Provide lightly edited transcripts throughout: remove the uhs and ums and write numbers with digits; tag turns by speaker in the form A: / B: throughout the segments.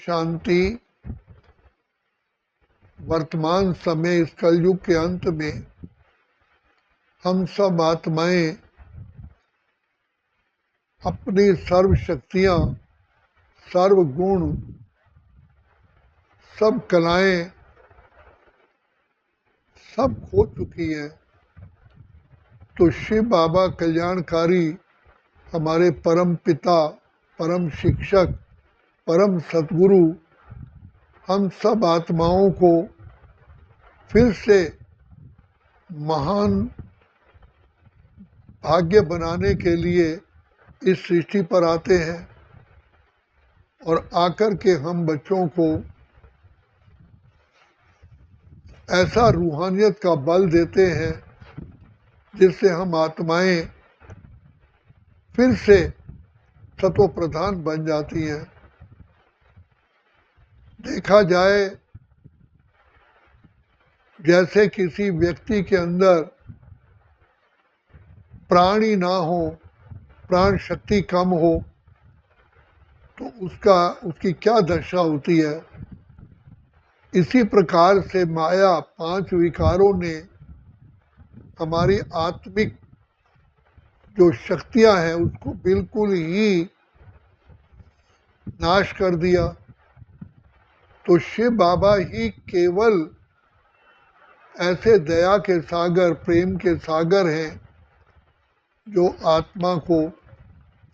A: शांति वर्तमान समय इस कलयुग के अंत में हम सब आत्माएं अपनी सर्व शक्तियां, सर्व गुण, सब कलाएं सब खो चुकी हैं। तो शिव बाबा कल्याणकारी हमारे परम पिता, परम शिक्षक, परम सतगुरु हम सब आत्माओं को फिर से महान भाग्य बनाने के लिए इस सृष्टि पर आते हैं और आकर के हम बच्चों को ऐसा रूहानियत का बल देते हैं जिससे हम आत्माएं फिर से सतो प्रधान बन जाती हैं। देखा जाए जैसे किसी व्यक्ति के अंदर प्राण ही ना हो, प्राण शक्ति कम हो तो उसकी क्या दशा होती है। इसी प्रकार से माया, पांच विकारों ने हमारी आत्मिक जो शक्तियां हैं उसको बिल्कुल ही नाश कर दिया। तो शिव बाबा ही केवल ऐसे दया के सागर, प्रेम के सागर हैं जो आत्मा को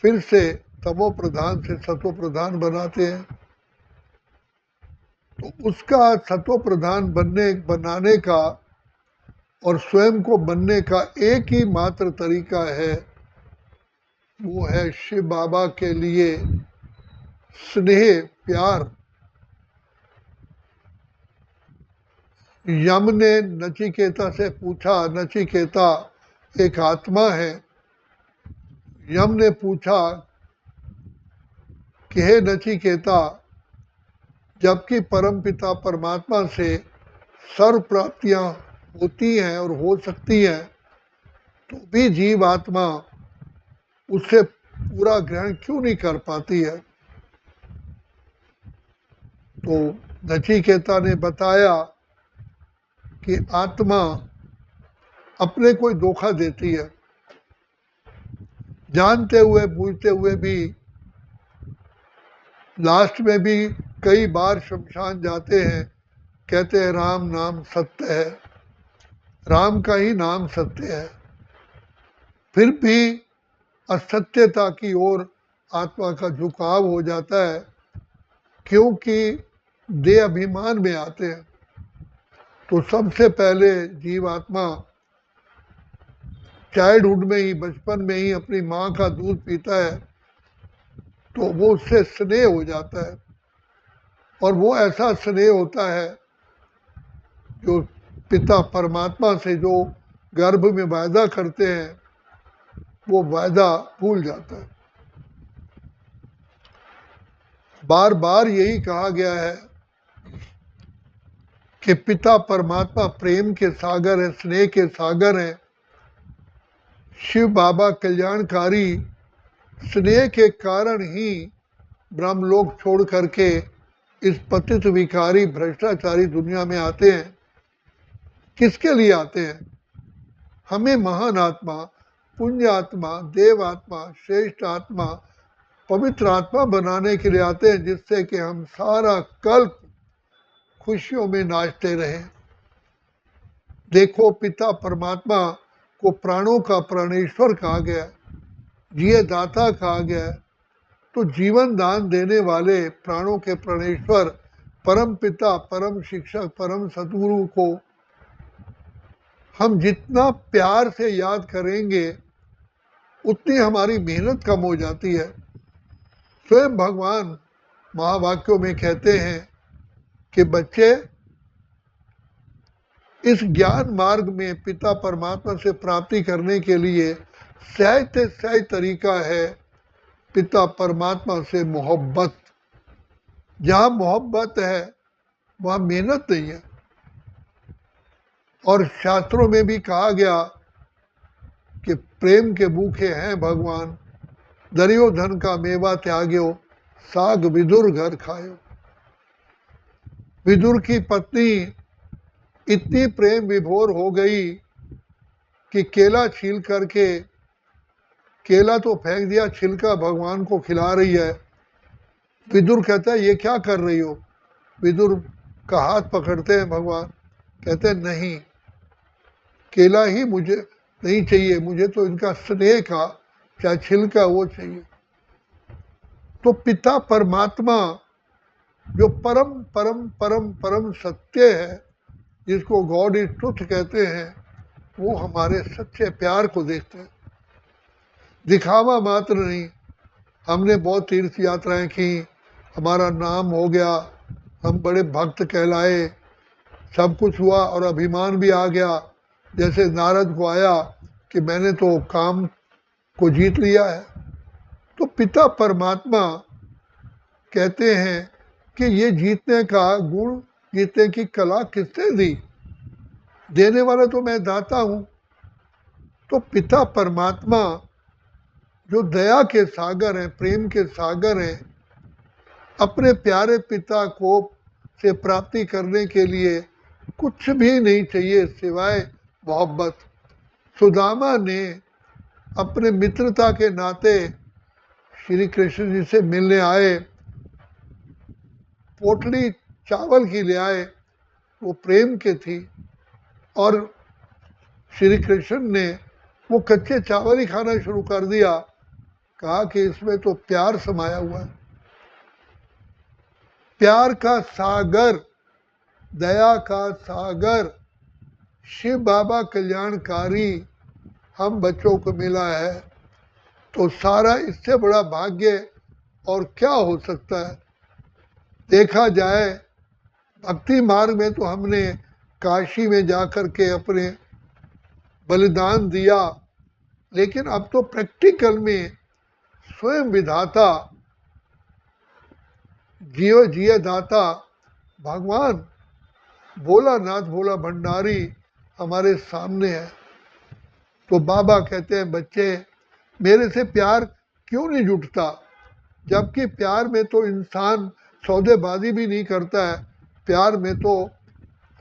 A: फिर से तमो प्रधान से सतो प्रधान बनाते हैं। तो उसका सतो प्रधान बनाने का और स्वयं को बनने का एक ही मात्र तरीका है, वो है शिव बाबा के लिए स्नेह, प्यार। यम ने नचिकेता से पूछा, नचिकेता एक आत्मा है। यम ने पूछा कि हे नचिकेता, जबकि परमपिता परमात्मा से सर्व प्राप्तियां होती हैं और हो सकती हैं तो भी जीव आत्मा उससे पूरा ग्रहण क्यों नहीं कर पाती है। तो नचिकेता ने बताया कि आत्मा अपने को धोखा देती है, जानते हुए बूझते हुए भी। लास्ट में भी कई बार शमशान जाते हैं, कहते हैं राम नाम सत्य है, राम का ही नाम सत्य है, फिर भी असत्यता की ओर आत्मा का झुकाव हो जाता है क्योंकि देह अभिमान में आते हैं। तो सबसे पहले जीव आत्मा चाइल्डहुड में ही, बचपन में ही अपनी माँ का दूध पीता है तो वो उससे स्नेह हो जाता है और वो ऐसा स्नेह होता है जो पिता परमात्मा से जो गर्भ में वायदा करते हैं वो वायदा भूल जाता है। बार बार यही कहा गया है कि पिता परमात्मा प्रेम के सागर है, स्नेह के सागर है। शिव बाबा कल्याणकारी स्नेह के कारण ही ब्रह्मलोक छोड़ करके इस पतित विकारी भ्रष्टाचारी दुनिया में आते हैं। किसके लिए आते हैं? हमें महान आत्मा, पुण्य आत्मा, देव आत्मा, श्रेष्ठ आत्मा, पवित्र आत्मा बनाने के लिए आते हैं जिससे कि हम सारा कल्प खुशियों में नाचते रहें। देखो, पिता परमात्मा को प्राणों का प्राणेश्वर कहा गया, जिये दाता कहा गया। तो जीवन दान देने वाले प्राणों के प्राणेश्वर परम पिता, परम शिक्षक, परम सतगुरु को हम जितना प्यार से याद करेंगे उतनी हमारी मेहनत कम हो जाती है। स्वयं भगवान महावाक्यों में कहते हैं कि बच्चे, इस ज्ञान मार्ग में पिता परमात्मा से प्राप्ति करने के लिए सहज तरीका है पिता परमात्मा से मोहब्बत। जहाँ मोहब्बत है वहाँ मेहनत नहीं है। और शास्त्रों में भी कहा गया कि प्रेम के भूखे हैं भगवान, दरियो धन का मेवा त्याग्यो, साग विदुर घर खायो। विदुर की पत्नी इतनी प्रेम विभोर हो गई कि केला छील करके, केला तो फेंक दिया, छिलका भगवान को खिला रही है। विदुर कहता है ये क्या कर रही हो? विदुर का हाथ पकड़ते हैं भगवान, कहते हैं नहीं, केला ही मुझे नहीं चाहिए, मुझे तो इनका स्नेह का चाहे छिलका वो चाहिए। तो पिता परमात्मा जो परम परम परम परम सत्य है, जिसको गॉड इज ट्रुथ कहते हैं, वो हमारे सच्चे प्यार को देखते हैं, दिखावा मात्र नहीं। हमने बहुत तीर्थ यात्राएं की, हमारा नाम हो गया, हम बड़े भक्त कहलाए, सब कुछ हुआ और अभिमान भी आ गया, जैसे नारद को आया कि मैंने तो काम को जीत लिया है। तो पिता परमात्मा कहते हैं कि ये जीतने का गुण, जीतने की कला किसने दी? देने वाला तो मैं दाता हूं। तो पिता परमात्मा जो दया के सागर हैं, प्रेम के सागर हैं, अपने प्यारे पिता को से प्राप्ति करने के लिए कुछ भी नहीं चाहिए सिवाय मोहब्बत। सुदामा ने अपने मित्रता के नाते श्री कृष्ण जी से मिलने आए, पोटली चावल की ले आए, वो प्रेम के थी, और श्री कृष्ण ने वो कच्चे चावल ही खाना शुरू कर दिया, कहा कि इसमें तो प्यार समाया हुआ है। प्यार का सागर, दया का सागर शिव बाबा कल्याणकारी हम बच्चों को मिला है, तो सारा इससे बड़ा भाग्य और क्या हो सकता है? देखा जाए भक्ति मार्ग में तो हमने काशी में जाकर के अपने बलिदान दिया, लेकिन अब तो प्रैक्टिकल में स्वयं विधाता, जीव जिय दाता भगवान भोलानाथ, भोला भंडारी हमारे सामने है। तो बाबा कहते हैं बच्चे मेरे से प्यार क्यों नहीं जुटता? जबकि प्यार में तो इंसान सौदेबाजी भी नहीं करता है, प्यार में तो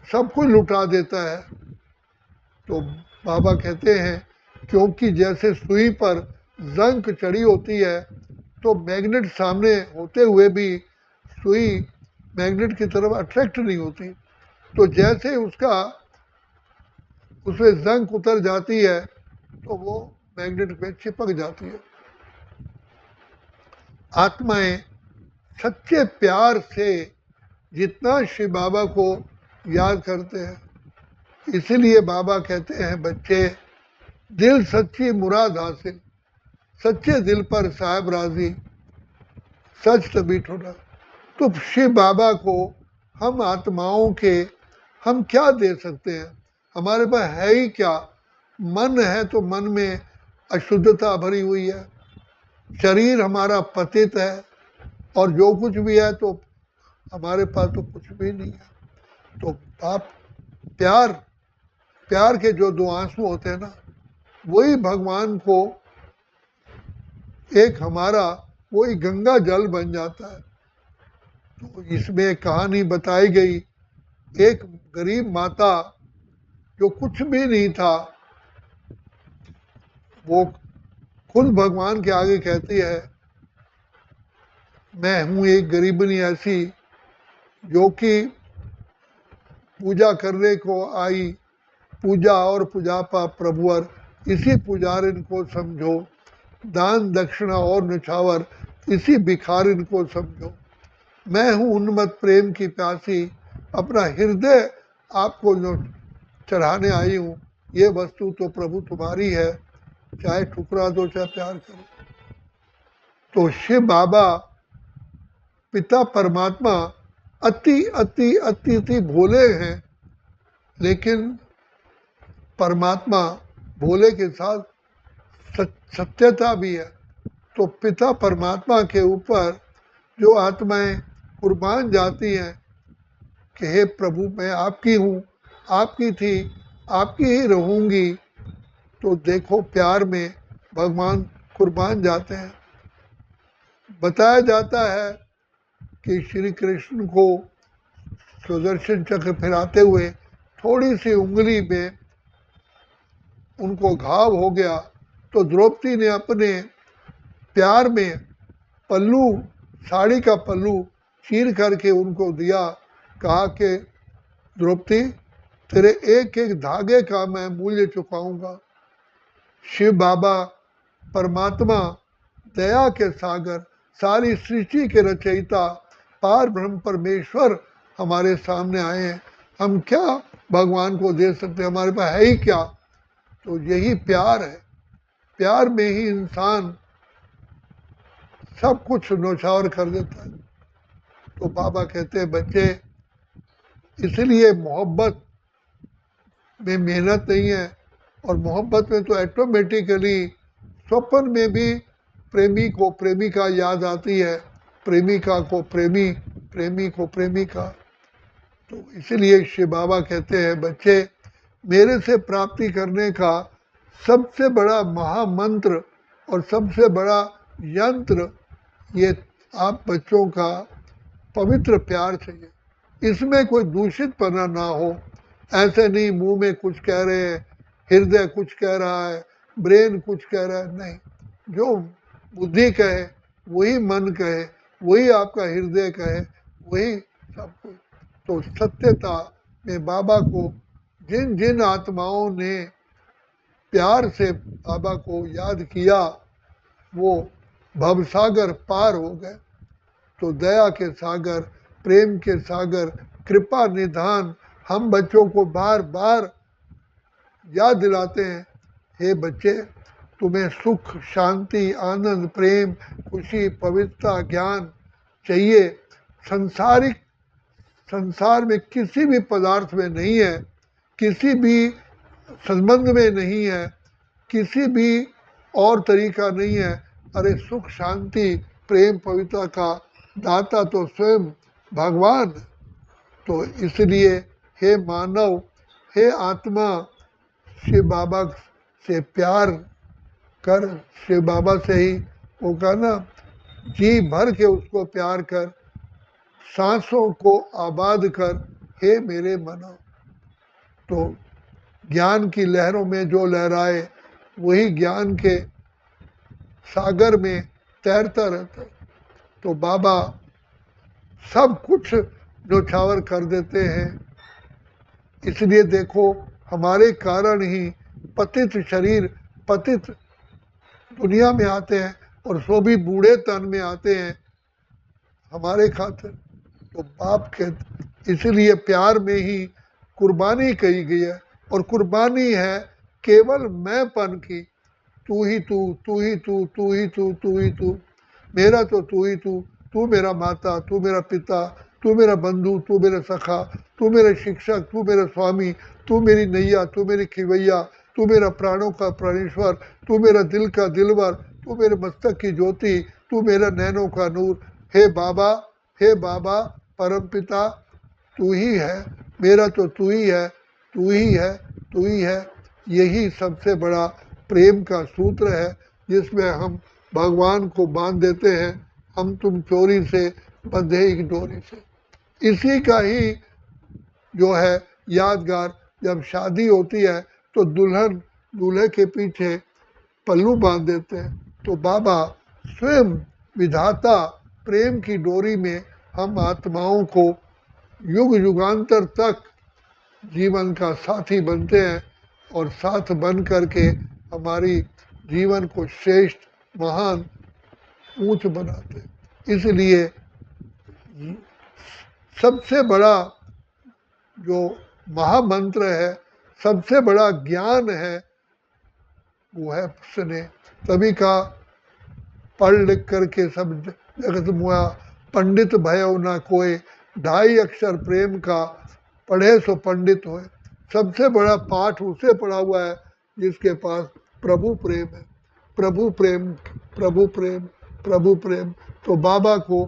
A: सब कुछ लुटा देता है। तो बाबा कहते हैं क्योंकि जैसे सुई पर जंग चढ़ी होती है, तो मैग्नेट सामने होते हुए भी सुई मैग्नेट की तरफ अट्रैक्ट नहीं होती, तो जैसे उसका उसमें जंग उतर जाती है तो वो मैग्नेट में चिपक जाती है। आत्माएं सच्चे प्यार से जितना शिव बाबा को याद करते हैं, इसीलिए बाबा कहते हैं बच्चे दिल सच्ची मुराद हासिल, सच्चे दिल पर साहब राजी, सच तभी ठोड़ा। तो शिव बाबा को हम आत्माओं के हम क्या दे सकते हैं? हमारे पास है ही क्या? मन है तो मन में अशुद्धता भरी हुई है, शरीर हमारा पतित है, और जो कुछ भी है तो हमारे पास तो कुछ भी नहीं है। तो आप प्यार, प्यार के जो दो आंसू होते हैं ना, वही भगवान को एक हमारा वही गंगा जल बन जाता है। तो इसमें एक कहानी बताई गई, एक गरीब माता जो कुछ भी नहीं था, वो खुद भगवान के आगे कहती है मैं हूँ एक गरीबनी ऐसी जो कि पूजा करने को आई, पूजा और पुजापा प्रभुवर, इसी पुजारिन को समझो, दान दक्षिणा और निछावर, इसी भिखारिन को समझो। मैं हूँ उन्मत्त प्रेम की प्यासी, अपना हृदय आपको जो चढ़ाने आई हूँ, ये वस्तु तो प्रभु तुम्हारी है, चाहे ठुकरा दो चाहे प्यार करो। तो शिव बाबा पिता परमात्मा अति अति अति अति भोले हैं, लेकिन परमात्मा भोले के साथ सत्यता भी है। तो पिता परमात्मा के ऊपर जो आत्माएं कुर्बान जाती हैं कि हे प्रभु मैं आपकी हूँ, आपकी थी, आपकी ही रहूँगी, तो देखो प्यार में भगवान कुर्बान जाते हैं। बताया जाता है कि श्री कृष्ण को सुदर्शन चक्र फिराते हुए थोड़ी सी उंगली में उनको घाव हो गया, तो द्रौपदी ने अपने प्यार में पल्लू, साड़ी का पल्लू चीर करके उनको दिया। कहा कि द्रौपदी, तेरे एक एक धागे का मैं मूल्य चुकाऊंगा। शिव बाबा परमात्मा, दया के सागर, सारी सृष्टि के रचयिता, पार ब्रह्म परमेश्वर हमारे सामने आए हैं। हम क्या भगवान को दे सकते हैं, हमारे पास है ही क्या। तो यही प्यार है, प्यार में ही इंसान सब कुछ न्यौछावर कर देता है। तो बाबा कहते हैं बच्चे, इसलिए मोहब्बत में मेहनत नहीं है, और मोहब्बत में तो ऑटोमेटिकली स्वप्न में भी प्रेमी को प्रेमिका याद आती है, प्रेमिका को प्रेमी, प्रेमी को प्रेमिका। तो इसलिए शिव बाबा कहते हैं बच्चे, मेरे से प्राप्ति करने का सबसे बड़ा महामंत्र और सबसे बड़ा यंत्र ये आप बच्चों का पवित्र प्यार चाहिए। इसमें कोई दूषित पना ना हो। ऐसे नहीं मुंह में कुछ कह रहे हैं, हृदय कुछ कह रहा है, ब्रेन कुछ कह रहा है, नहीं। जो बुद्धि कहे वही मन कहे, वही आपका हृदय कहे, वही सब कुछ। तो सत्यता में बाबा को जिन जिन आत्माओं ने प्यार से बाबा को याद किया वो भवसागर पार हो गए। तो दया के सागर, प्रेम के सागर, कृपा निधान हम बच्चों को बार बार याद दिलाते हैं, हे बच्चे, तुम्हें सुख, शांति, आनंद, प्रेम, खुशी, पवित्रता, ज्ञान चाहिए। संसारिक संसार में किसी भी पदार्थ में नहीं है, किसी भी संबंध में नहीं है, किसी भी और तरीका नहीं है। अरे सुख, शांति, प्रेम, पवित्रता का दाता तो स्वयं भगवान। तो इसलिए हे मानव, हे आत्मा, शिव बाबा से प्यार कर। शिव बाबा से ही वो कहना, जी भर के उसको प्यार कर, सांसों को आबाद कर, हे मेरे मनो। तो ज्ञान की लहरों में जो लहराए वही ज्ञान के सागर में तैरता रहता है। तो बाबा सब कुछ न्यौछावर कर देते हैं। इसलिए देखो, हमारे कारण ही पतित शरीर, पतित दुनिया में आते हैं, और सो भी बूढ़े तन में आते हैं हमारे खातिर। तो बाप के इसलिए प्यार में ही कुर्बानी कही गई है, और कुर्बानी है केवल मैंपन की। तू ही तू, तू ही तू, तू ही तू, तू ही तू, मेरा तो तू ही तू, तू मेरा माता, तू मेरा पिता, तू मेरा बंधु, तू मेरा सखा, तू मेरा शिक्षक, तू मेरा स्वामी, तू मेरी नैया, तू मेरी खिवैया, तू मेरा प्राणों का प्राणेश्वर, तू मेरा दिल का दिलवर, तू मेरे मस्तक की ज्योति, तू मेरा नैनों का नूर। हे बाबा, हे बाबा परम पिता, तू ही है, मेरा तो तू ही है, तू ही है, तू ही है। यही सबसे बड़ा प्रेम का सूत्र है, जिसमें हम भगवान को बांध देते हैं, हम तुम चोरी से बंधे एक डोरी से। इसी का ही जो है यादगार, जब शादी होती है तो दुल्हन दूल्हे के पीछे पल्लू बांध देते हैं। तो बाबा स्वयं विधाता प्रेम की डोरी में हम आत्माओं को युग युगांतर तक जीवन का साथी बनते हैं, और साथ बन करके हमारी जीवन को श्रेष्ठ, महान, ऊंच बनाते हैं। इसलिए सबसे बड़ा जो महामंत्र है, सबसे बड़ा ज्ञान है, वो है स्नेह। तभी का पढ़ लिख करके सब जगत मुआ, पंडित भयो ना कोई, 2.5 अक्षर प्रेम का पढ़े सो पंडित होए। सबसे बड़ा पाठ उसे पढ़ा हुआ है जिसके पास प्रभु प्रेम है। प्रभु प्रेम, प्रभु प्रेम, प्रभु प्रेम। तो बाबा को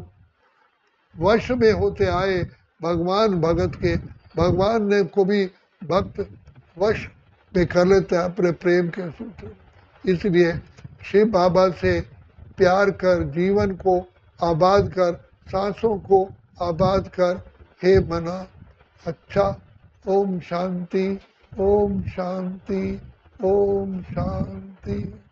A: वश में होते आए भगवान भगत के, भगवान ने को भी भक्त वश में कर लेता है अपने प्रेम के सूत्र। इसलिए शिव बाबा से प्यार कर, जीवन को आबाद कर, सांसों को आबाद कर, हे मना। अच्छा, ओम शांति, ओम शांति, ओम शांति।